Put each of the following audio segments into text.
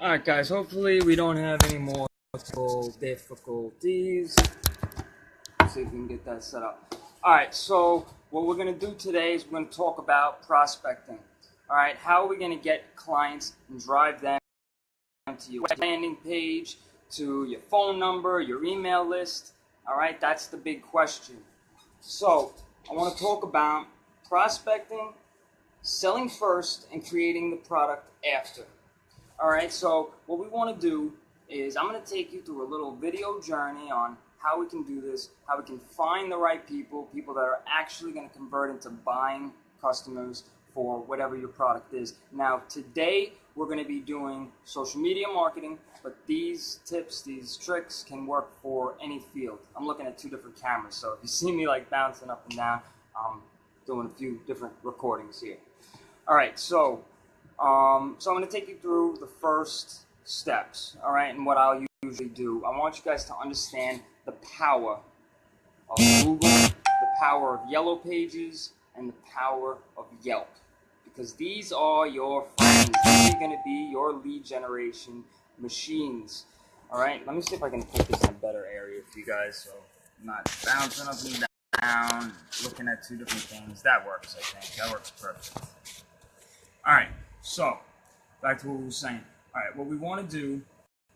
Alright guys, hopefully we don't have any more difficulties. Let's see if we can get that set up. Alright, so what we're going to do today is we're going to talk about prospecting. Alright, how are we going to get clients and drive them to your landing page, to your phone number, your email list? Alright, that's the big question. So, I want to talk about prospecting, selling first, and creating the product after. Alright, so what we want to do is I'm going to take you through a little video journey on how we can do this, how we can find the right people that are actually going to convert into buying customers for whatever your product is. Now, today we're going to be doing social media marketing, but these tips, these tricks can work for any field. I'm looking at two different cameras, so if you see me like bouncing up and down, I'm doing a few different recordings here. Alright, so I'm going to take you through the first steps, all right, and what I'll usually do. I want you guys to understand the power of Google, the power of Yellow Pages, and the power of Yelp, because these are your friends. These are going to be your lead generation machines, all right? Let me see if I can put this in a better area for you guys so I'm not bouncing up and down, looking at two different things. That works, I think. That works perfect. All right. So, back to what we were saying. Alright, what we want to do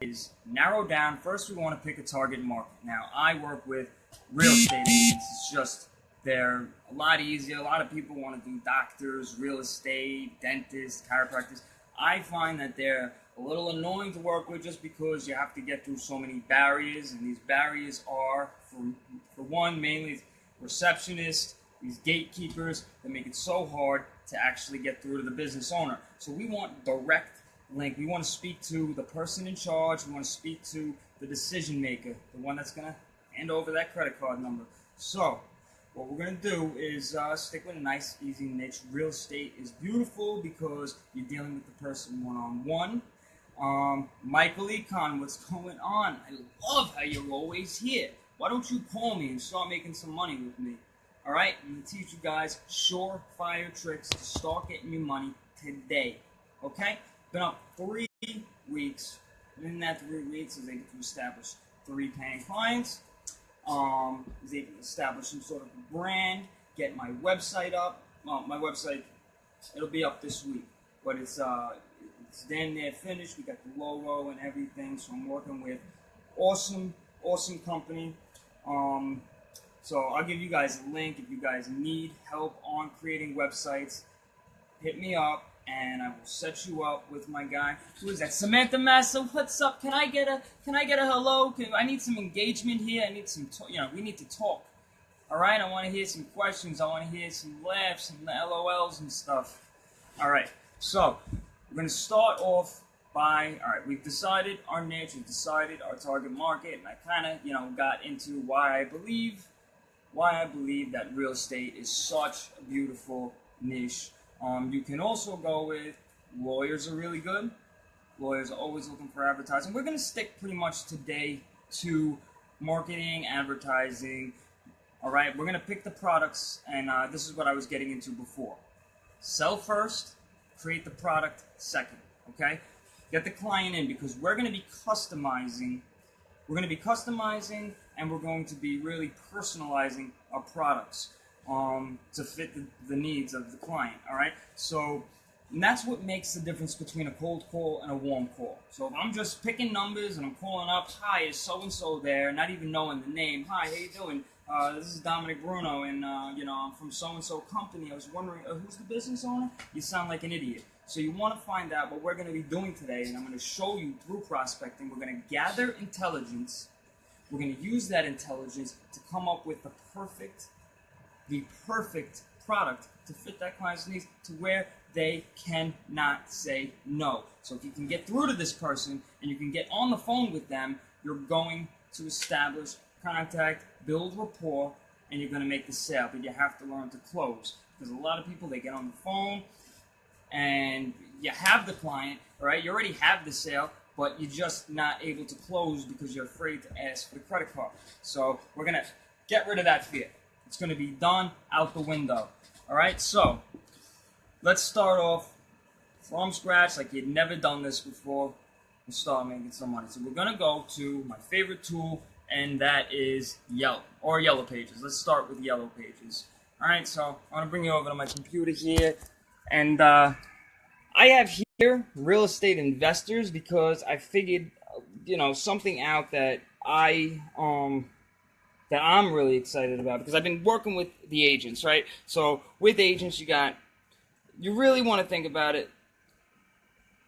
is narrow down. First, we want to pick a target market. Now, I work with real estate agents. It's just, they're a lot easier. A lot of people want to do doctors, real estate, dentists, chiropractors. I find that they're a little annoying to work with just because you have to get through so many barriers. And these barriers are, for one, mainly receptionists, these gatekeepers that make it so hard to actually get through to the business owner. So we want direct link. We want to speak to the person in charge. We want to speak to the decision maker, the one that's going to hand over that credit card number. So what we're going to do is stick with a nice, easy niche. Real estate is beautiful because you're dealing with the person one-on-one. Michael Econ, what's going on? I love how you're always here. Why don't you call me and start making some money with me? Alright, I'm going to teach you guys surefire tricks to start getting you money today. Okay? Been up 3 weeks. In that 3 weeks, I was able to establish 3 paying clients. I was able to establish some sort of a brand, get my website up. Well, my website, it'll be up this week. But it's damn near finished. We got the logo and everything. So I'm working with awesome company. So I'll give you guys a link if you guys need help on creating websites. Hit me up and I will set you up with my guy. Who is that? Samantha Massa. What's up? Can I get a hello? I need some engagement here. I need some we need to talk. All right? I want to hear some questions. I want to hear some laughs and LOLs and stuff. All right. So we're going to start off by, all right, we've decided our niche, we've decided our target market, and I kind of, got into why I believe that real estate is such a beautiful niche. You can also go with lawyers are really good. Lawyers are always looking for advertising. We're going to stick pretty much today to marketing, advertising. All right, we're going to pick the products, and this is what I was getting into before. Sell first, create the product second, okay? Get the client in because we're going to be customizing. We're going to be customizing and we're going to be really personalizing our products to fit the needs of the client, all right? So, and that's what makes the difference between a cold call and a warm call. So if I'm just picking numbers and I'm calling up, hi, is so-and-so there, not even knowing the name. Hi, how you doing? This is Dominic Bruno, and, I'm from so-and-so company. I was wondering, who's the business owner? You sound like an idiot. So you want to find out what we're going to be doing today, and I'm going to show you through prospecting. We're going to gather intelligence. We're going to use that intelligence to come up with the perfect product to fit that client's needs to where they cannot say no. So if you can get through to this person and you can get on the phone with them, you're going to establish contact, build rapport, and you're going to make the sale. But you have to learn to close because a lot of people, they get on the phone and you have the client, right? You already have the sale, but you're just not able to close because you're afraid to ask for the credit card. So we're going to get rid of that fear. It's going to be done out the window. All right, so let's start off from scratch like you'd never done this before. and start making some money. So we're gonna go to my favorite tool, and that is Yellow Pages. Let's start with Yellow Pages. All right, so I want to bring you over to my computer here, and I have here real estate investors because I figured, something out that I'm really excited about, because I've been working with the agents, right? So with agents, you really want to think about it.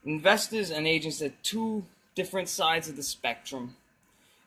Investors and agents are two different sides of the spectrum.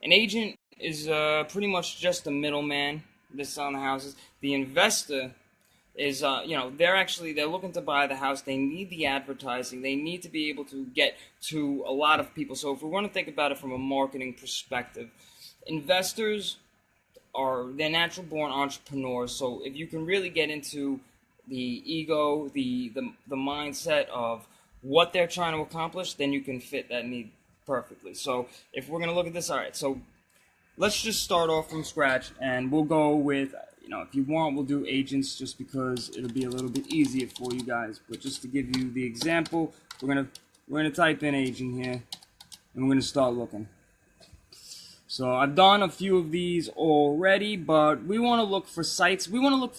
An agent is pretty much just a middleman that's selling the houses. The investor is, they're looking to buy the house. They need the advertising. They need to be able to get to a lot of people. So if we want to think about it from a marketing perspective, investors they're natural born entrepreneurs. So if you can really get into the ego, the mindset of what they're trying to accomplish, then you can fit that need perfectly. So if we're going to look at this, all right, so let's just start off from scratch, and we'll go with, if you want, we'll do agents just because it'll be a little bit easier for you guys. But just to give you the example, we're gonna type in agent here, and we're gonna start looking. So I've done a few of these already, but we want to look for sites. We want to look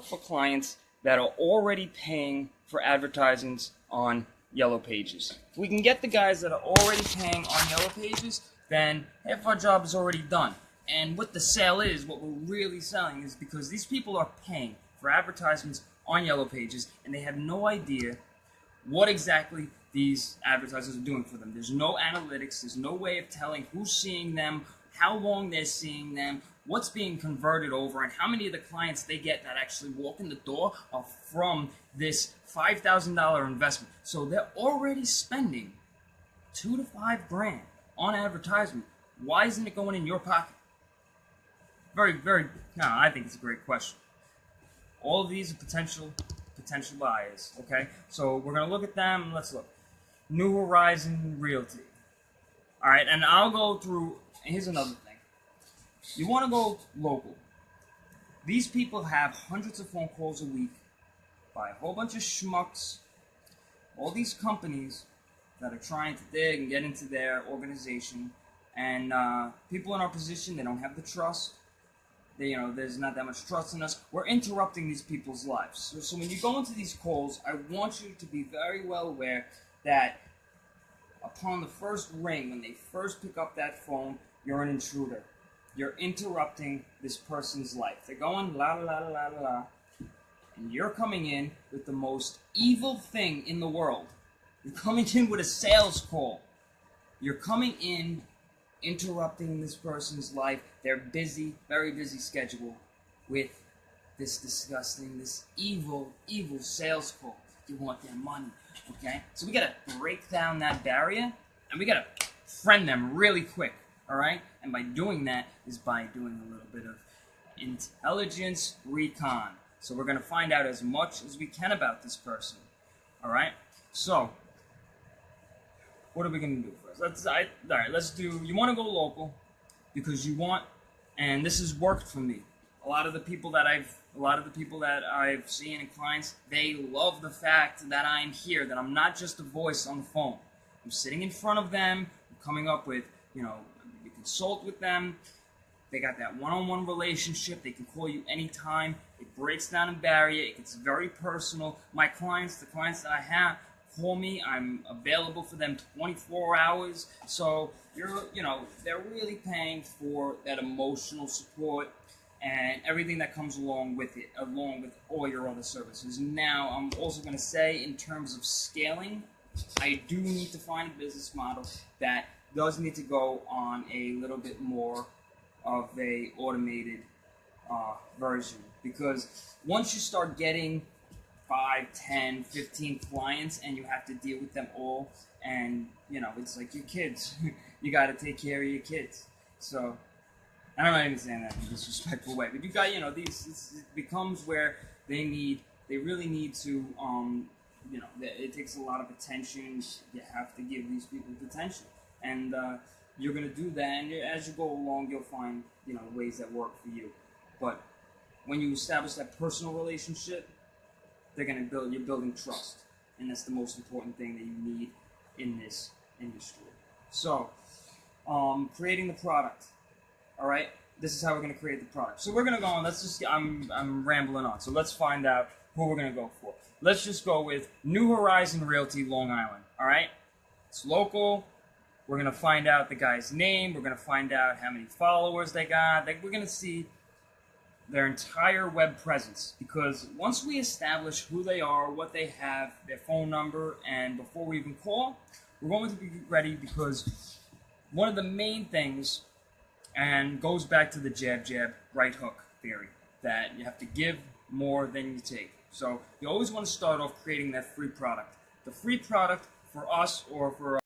for clients that are already paying for advertisements on Yellow Pages. If we can get the guys that are already paying on Yellow Pages, then half our job is already done. And what the sale is, what we're really selling, is because these people are paying for advertisements on Yellow Pages, and they have no idea what exactly these advertisers are doing for them. There's no analytics. There's no way of telling who's seeing them, how long they're seeing them, what's being converted over, and how many of the clients they get that actually walk in the door are from this $5,000 investment. So they're already spending $2 to $5 grand on advertisement. Why isn't it going in your pocket? I think it's a great question. All of these are potential buyers, okay? So we're going to look at them. Let's look. New Horizon Realty. All right, and I'll go through. Here's another thing. You want to go local. These people have hundreds of phone calls a week by a whole bunch of schmucks, all these companies that are trying to dig and get into their organization, and people in our position, they don't have the trust. There's not that much trust in us. We're interrupting these people's lives. So when you go into these calls, I want you to be very well aware that upon the first ring, when they first pick up that phone, you're an intruder. You're interrupting this person's life. They're going la la la la la, and you're coming in with the most evil thing in the world. You're coming in with a sales call. You're coming in interrupting this person's life, their busy, very busy schedule, with this disgusting, this evil sales call. You want their money, okay? So we gotta break down that barrier, and we gotta friend them really quick, all right? And by doing that is by doing a little bit of intelligence recon. So we're gonna find out as much as we can about this person, all right? So what are we gonna do first? Let's do. You want to go local because you want, and this has worked for me. A lot of the people that I've seen and clients, they love the fact that I'm here, that I'm not just a voice on the phone. I'm sitting in front of them. I'm coming up with, you consult with them. They got that one-on-one relationship. They can call you anytime. It breaks down a barrier. It gets very personal. The clients that I have, call me. I'm available for them 24 hours. So they're really paying for that emotional support and everything that comes along with it, along with all your other services. Now, I'm also going to say, in terms of scaling, I do need to find a business model that does need to go on a little bit more of a automated version, because once you start getting 5, 10, 15 clients and you have to deal with them all, and it's like your kids. You got to take care of your kids. So I'm not even saying that in a disrespectful way, but you got it becomes where they really need to it takes a lot of attention. You have to give these people attention, and you're gonna do that, and as you go along, you'll find ways that work for you. But when you establish that personal relationship, you're building trust, and that's the most important thing that you need in this industry. So, creating the product. All right, this is how we're going to create the product. So we're going to go on. Let's just. I'm rambling on. So let's find out who we're going to go for. Let's just go with New Horizon Realty, Long Island. All right, it's local. We're going to find out the guy's name. We're going to find out how many followers they got. We're going to see their entire web presence, because once we establish who they are, what they have, their phone number, and before we even call, we're going to be ready, because one of the main things, and goes back to the jab, right hook theory, that you have to give more than you take. So you always want to start off creating that free product. The free product for us, or for